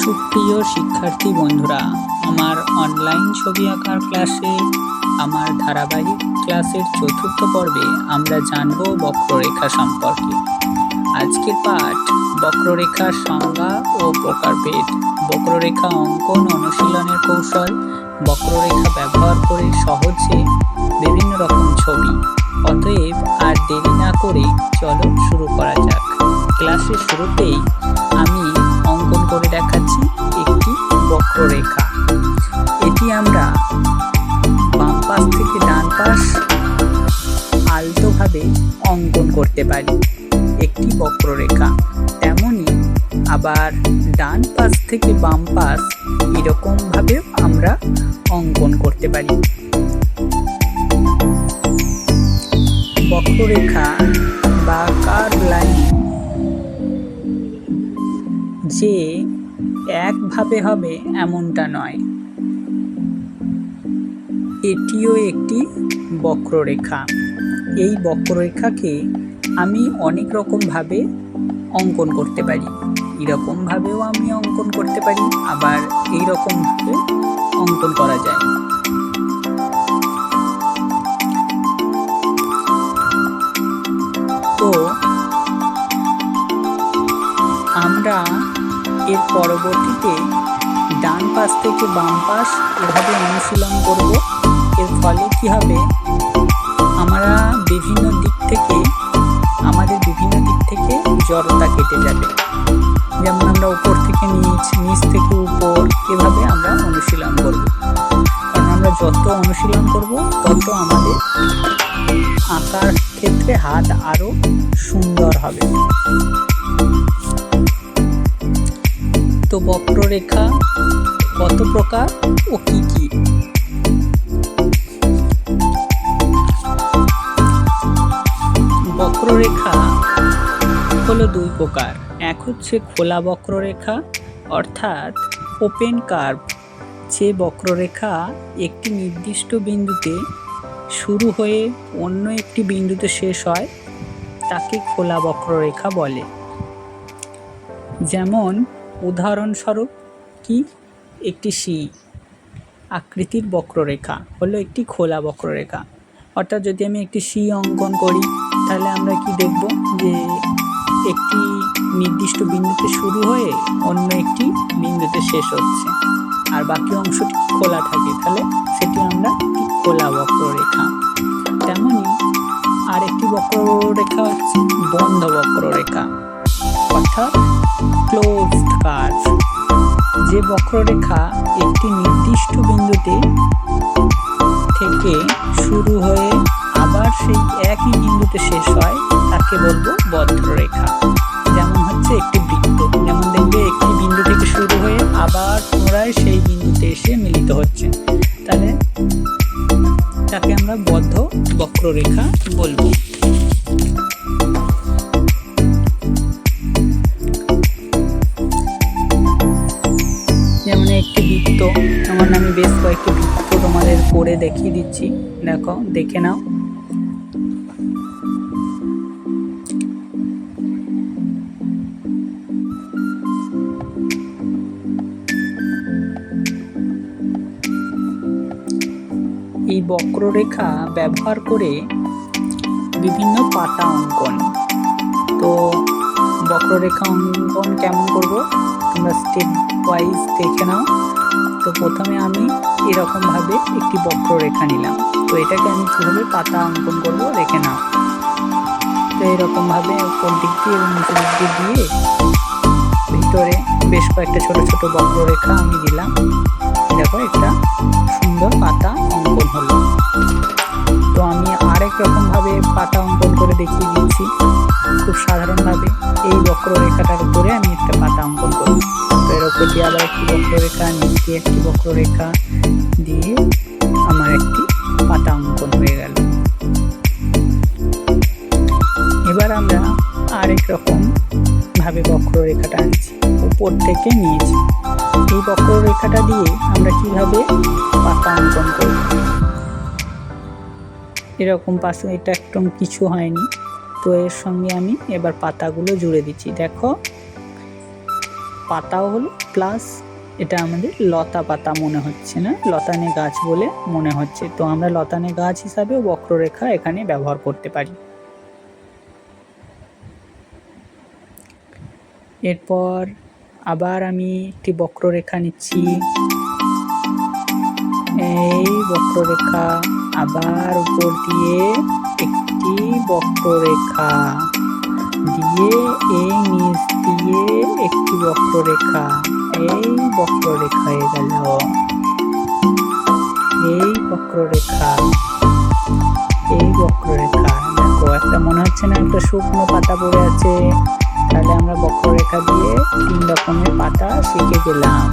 সুপ্রিয় শিক্ষার্থী বন্ধুরা, আমার অনলাইন ছবি আঁকার ক্লাসে আমার ধারাবাহিক ক্লাসের চতুর্থ পর্বে আমরা জানব বক্ররেখা সম্পর্কে। আজকের পাঠ বক্ররেখার সংজ্ঞা ও প্রকারভেদ, বক্ররেখা অঙ্কন অনুশীলনের কৌশল, বক্ররেখা ব্যবহার করে সহজে বিভিন্ন রকম ছবি। অতএব আর দেরি না করে চলো শুরু করা যাক। ক্লাসের শুরুতেই আমি অঙ্কন করে দেখাচ্ছি একটি বক্ররেখা। এটি আমরা বাম পাশ থেকে ডান পাশ আলতোভাবে অঙ্কন করতে পারি একটি বক্ররেখা। তেমনি আবার ডান পাশ থেকে বাম পাশ এরকমভাবেও আমরা অঙ্কন করতে পারি। বক্ররেখা বা কার্ভ লাইন যে একভাবে হবে এমনটা নয়, এটিও একটি বক্ররেখা। এই বক্ররেখাকে আমি অনেক রকমভাবে অঙ্কন করতে পারি। এরকমভাবেও আমি অঙ্কন করতে পারি, আবার এইরকমভাবে অঙ্কন করা যায়। তো আমরা এর পরবর্তীতে ডান পাশ থেকে বাম পাশ এভাবে অনুশীলন করব। এর ফলে কি হবে, আমাদের বিভিন্ন দিক থেকে জড়তা কেটে যাবে। যেমন আমরা উপর থেকে নিচ, নিচ থেকে উপর, এভাবে আমরা অনুশীলন করব। কারণ আমরা যত অনুশীলন করব তত আমাদের আঁকার ক্ষেত্রে হাত আরো সুন্দর হবে। তো বক্ররেখা কত প্রকার ও কি কি? বক্ররেখা হলো দুই প্রকার। এক হচ্ছে খোলা বক্ররেখা, অর্থাৎ ওপেন কার্ভ। যে বক্ররেখা একটি নির্দিষ্ট বিন্দুতে শুরু হয়ে অন্য একটি বিন্দুতে শেষ হয় তাকে খোলা বক্ররেখা বলে। যেমন উদাহরণস্বরূপ কি, একটি সি আকৃতির বক্ররেখা হলো একটি খোলা বক্ররেখা। অর্থাৎ যদি আমি একটি সি অঙ্কন করি তাহলে আমরা কি দেখব, যে একটি নির্দিষ্ট বিন্দুতে শুরু হয়ে অন্য একটি বিন্দুতে শেষ হচ্ছে, আর বাকি অংশটি খোলা থাকে, তাহলে সেটি আমরা একটি খোলা বক্ররেখা। তেমনি আরেকটি বক্ররেখা হচ্ছে বন্ধ বক্ররেখা, অর্থাৎ ক্লোজড কার্ভ। যে বক্ররেখা একটি নির্দিষ্ট বিন্দুতে থেকে শুরু হয়ে আবার সেই একই বিন্দুতে শেষ হয় তাকে বলবো বক্ররেখা। যেমন হচ্ছে একটি বৃত্ত, যেমন দেখবে একটি বিন্দু থেকে শুরু হয়ে আবার পুনরায় সেই বিন্দুতে এসে মিলিত হচ্ছে, তাহলে তাকে আমরা বদ্ধ বক্ররেখা বলবো। যেমন একটি বৃত্ত, যেমন আমি বেশ কয়েকটি বৃত্ত তোমাদের করে দেখিয়ে দিচ্ছি, দেখো, দেখে নাও। এই বক্ররেখা ব্যবহার করে বিভিন্ন পাতা অঙ্কন। তো বক্ররেখা অঙ্কন কেমন করব তোমরা স্টেপ ওয়াইজ দেখে নাও। তো প্রথমে আমি এরকমভাবে একটি বক্ররেখা নিলাম। তো এটাকে আমি কীভাবে পাতা অঙ্কন করব দেখে নাও। তো এরকমভাবে উপর দিক দিয়ে এবং নিচের দিক দিয়ে ভিতরে বেশ কয়েকটা ছোট ছোট বক্ররেখা আমি দিলাম। দেখো একটা সুন্দর পাতা অঙ্কন হলো। তো আমি আরেক রকমভাবে পাতা অঙ্কন করে দেখিয়ে দিচ্ছি খুব সাধারণভাবে। এই বক্ররেখাটার উপরে আমি একটা পাতা অঙ্কন করব। তো এর উপর দিয়ে আবার একটি বক্ররেখা, নিচে একটি বক্ররেখা দিয়ে আমার একটি পাতা অঙ্কন হয়ে গেল। এবার আমরা আরেক রকম ভাবে বক্ররেখাটা আনছি, উপর থেকে নিয়েছি। এই বক্ররেখাটা দিয়ে আমরা কিভাবে পাতা অঙ্কন করব, এরকম পাশে এটা একদম কিছু হয়নি। তো এর সঙ্গে আমি এবার পাতাগুলো জুড়ে দিচ্ছি। দেখো পাতাও হলো, প্লাস এটা আমাদের লতা পাতা মনে হচ্ছে না, লতানে গাছ বলে মনে হচ্ছে। তো আমরা লতানে গাছ হিসাবেও বক্ররেখা এখানে ব্যবহার করতে পারি। এরপর আবার আমি একটি বক্ররেখা নিচ্ছি। এই বক্ররেখা, আবার উপর দিয়ে একটি বক্ররেখা দিয়ে এই নিচ দিয়ে একটি বক্ররেখা, এই বক্ররেখা হয়ে গেল। এই বক্ররেখা, এই বক্ররেখা, দেখো একটা মনে হচ্ছে না একটা শুকনো পাতা পড়ে আছে, তাহলে আমরা বক্ররেখা দিয়ে 3 রকমের পাতা শিখে গেলাম।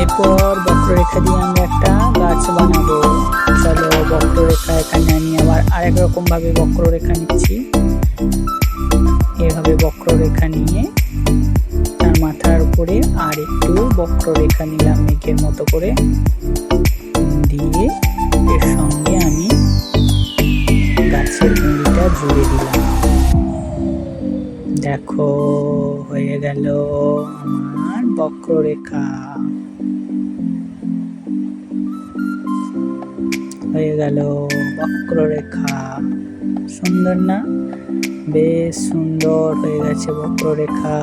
এরপর বক্ররেখা দিয়ে আমরা একটা গাছ বানাবো। চলো বক্ররেখা এখানে আমি আবার আরেক রকম ভাবে বক্ররেখা নিচ্ছি। এভাবে বক্ররেখা নিয়ে তার মাথার উপরে আর একটু বক্ররেখা নিলাম মেঘের মতো করে, দিয়ে এর সঙ্গে আমি গাছের গুঁড়িটা জুড়ে দিলাম। দেখো হয়ে গেল আমার বক্ররেখা, হয়ে গেল বক্ররেখা। সুন্দর না? বেশ সুন্দর হয়ে গেছে বক্ররেখা।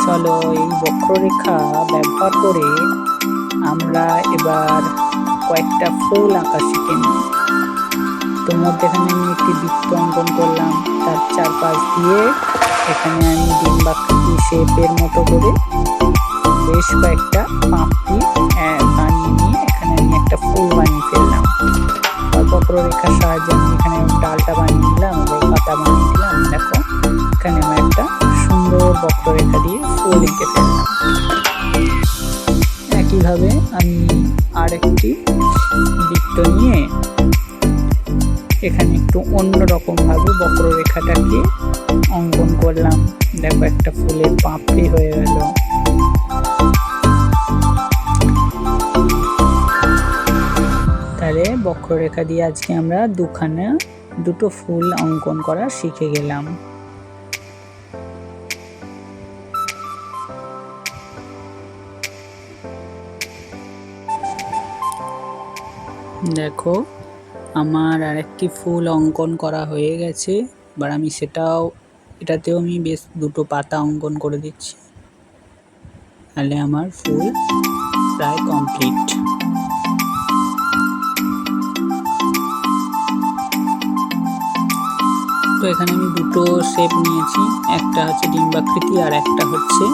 চলো এই বক্ররেখা ব্যবহার করে আমরা এবার কয়েকটা ফুল আঁকা শিখে নিই। তোর মধ্যে এখানে আমি একটি বৃত্ত অঙ্কন করলাম, তার চারপাশ দিয়ে এখানে আমি ডিম্বাকৃতি শেপের মতো করে বেশ কয়েকটা পাপড়ি বানিয়ে নিয়ে এখানে আমি একটা ফুল বানিয়ে ফেললাম। বক্ররেখার সাহায্যে আমি এখানে ডালটা বানিয়ে নিলাম, এবার পাতা বানিয়ে দিলাম। দেখো এখানে আমি একটা সুন্দর বক্ররেখা দিয়ে ফুল এঁকে ফেললাম। একইভাবে আমি আরেকটি বৃত্ত নিয়ে এখানে একটু অন্যরকম ভাবে বক্ররেখাটাকে অঙ্কন করলাম। দেখো একটা ফুলের পাপড়ি হয়ে গেল। তাহলে বক্ররেখা দিয়ে আজকে আমরা দুটো ফুল অঙ্কন করা শিখে গেলাম। দেখো আমার আরেকটি ফুল অঙ্কন করা হয়ে গেছে। এবার আমি এটাতেও আমি বেশ দুটো পাতা অঙ্কন করে দিচ্ছি, তাহলে আমার ফুল প্রায় কমপ্লিট। তো এখানে আমি দুটো শেপ নিয়েছি, একটা হচ্ছে ডিম্বাকৃতি আর একটা হচ্ছে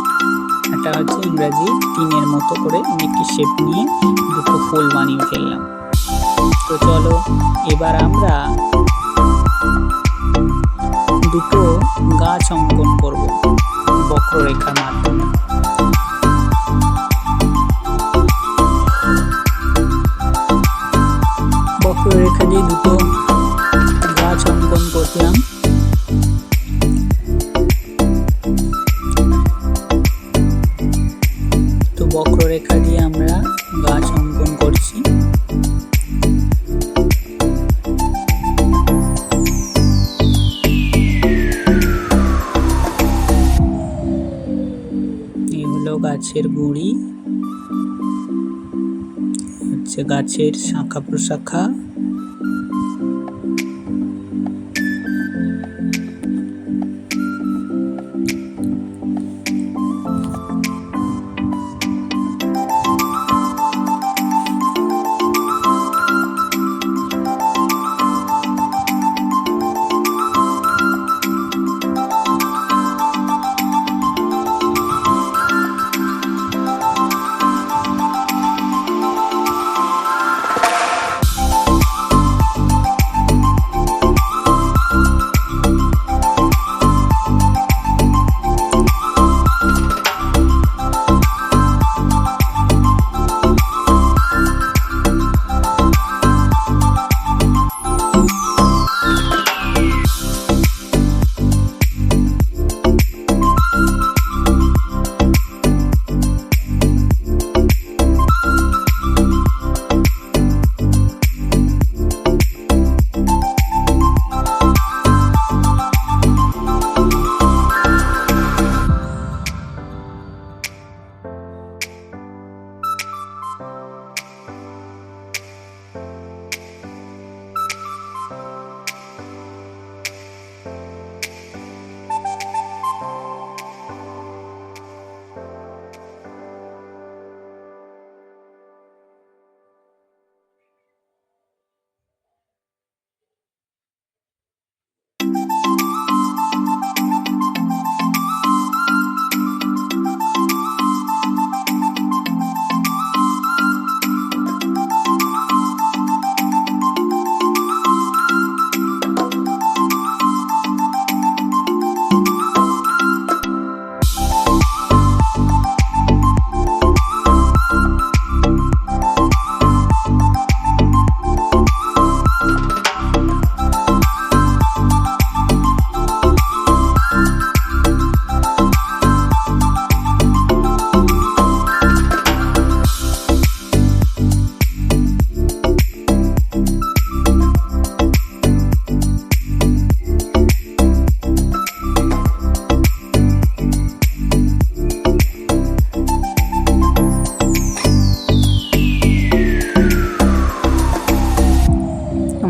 ইংরাজি 3-এর মতো করে আমি একটি শেপ নিয়ে দুটো ফুল বানিয়ে ফেললাম। তো চলো এবার আমরা দুটো গাছ অঙ্কন করব বক্ররেখার মাধ্যমে। বক্ররেখা দিয়ে দুটো গাছ অঙ্কন করলাম। তো বক্ররেখা দিয়ে আমরা গাছ অঙ্কন করছি। এই হলো গাছের গুঁড়ি, হচ্ছে গাছের শাখা প্রশাখা।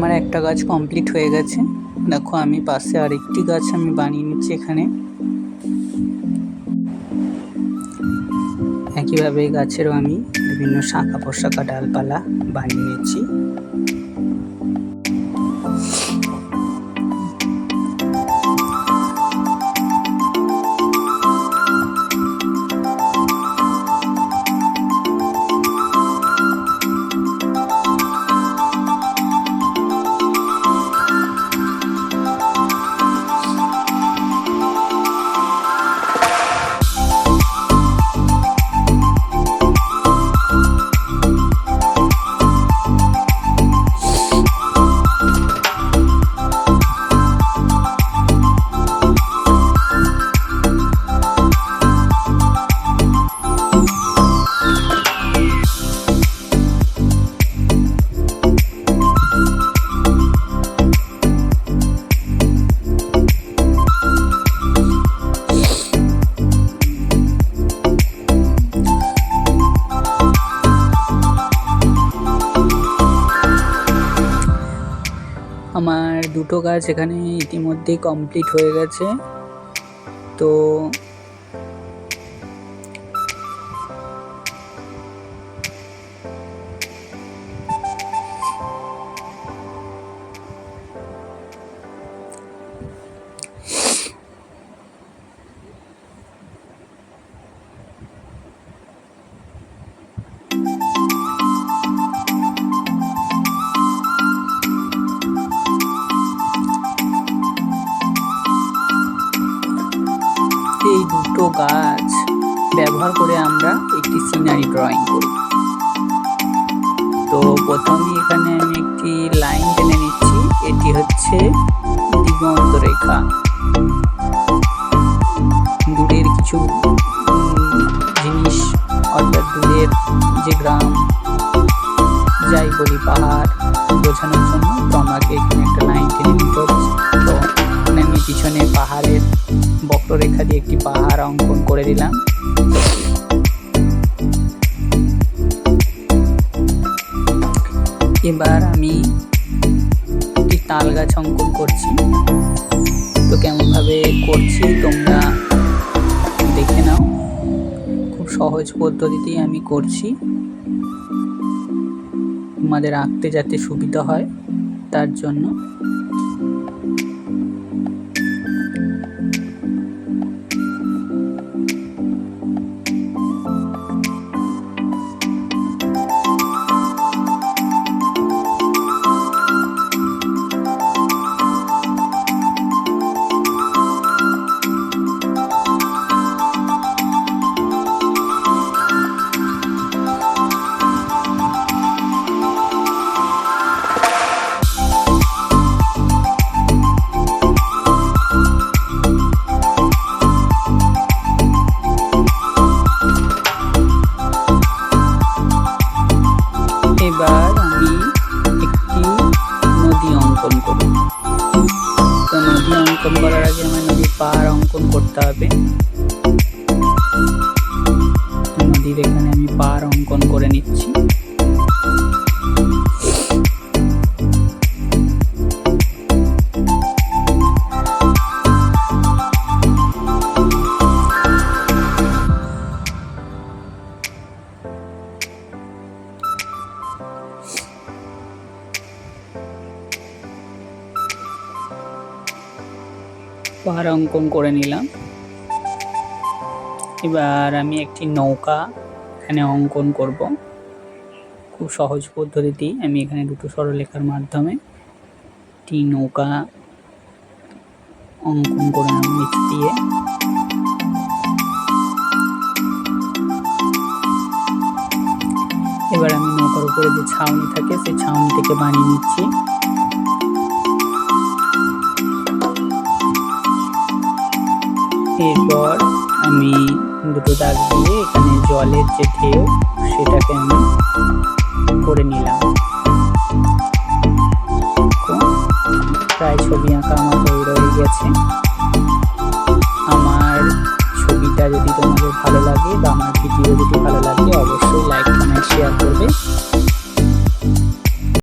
আমার একটা গাছ কমপ্লিট হয়ে গেছে। দেখো আমি পাশে আরেকটি গাছ আমি বানিয়ে নিচ্ছি এখানে। একইভাবে গাছেরও আমি বিভিন্ন শাখা প্রশাখা ডালপালা বানিয়ে নিচ্ছি। আমার দুটো গাছ এখানে ইতিমধ্যেই কমপ্লিট হয়ে গেছে। তো এই দুটো গাছ ব্যবহার করে আমরা একটি সিনারি ড্রয়িং করি। তো প্রথমে এখানে আমি একটি লাইন টেনে নিচ্ছি। এটি হচ্ছে দিগন্ত রেখা। দূরের কিছু জিনিস, অর্থাৎ দূরের যে গ্রাম, যাই বলি পাহাড়, বোঝানোর জন্য তো আমাকে এখানে একটা লাইন টেনে নিতে হচ্ছে। তো এখানে আমি পিছনে পাহাড়ের বক্ররেখা দিয়ে একটি পাহাড় অঙ্কন করে দিলাম। এবার আমি একটি তাল গাছ অঙ্কন করছি। তো কেমনভাবে করছি তোমরা দেখে নাও। খুব সহজ পদ্ধতিতেই আমি করছি, তোমাদের আঁকতে যাতে সুবিধা হয় তার জন্য। এবার আমি একটি নদী অঙ্কন করব। তো নদী অঙ্কন করার আগে আমার নদীর পাহাড় অঙ্কন করতে হবে। নদীর এখানে আমি পাহাড় অঙ্কন করে নিচ্ছি। পাহাড় অঙ্কন করে নিলাম। এবার আমি একটি নৌকা এখানে অঙ্কন করব। খুব সহজ পদ্ধতিতেই আমি এখানে দুটো সরলরেখার মাধ্যমে একটি নৌকা অঙ্কন করে নেব নিচ দিয়ে। এবার আমি নৌকার উপরে যে ছাউনি থাকে সেই ছাউনি থেকে বানিয়ে নিচ্ছি। এরপর আমি দুটো দাগ দিয়ে এখানে জলের যে ঢেউ সেটাকে আমি করে নিলাম। প্রায় ছবি আঁকা আমার হয়ে রয়ে গেছে। আমার ছবিটা যদি তোমাদের ভালো লাগে বা আমার ভিডিও যদি ভালো লাগে অবশ্যই লাইক, কমেন্ট, শেয়ার করবে।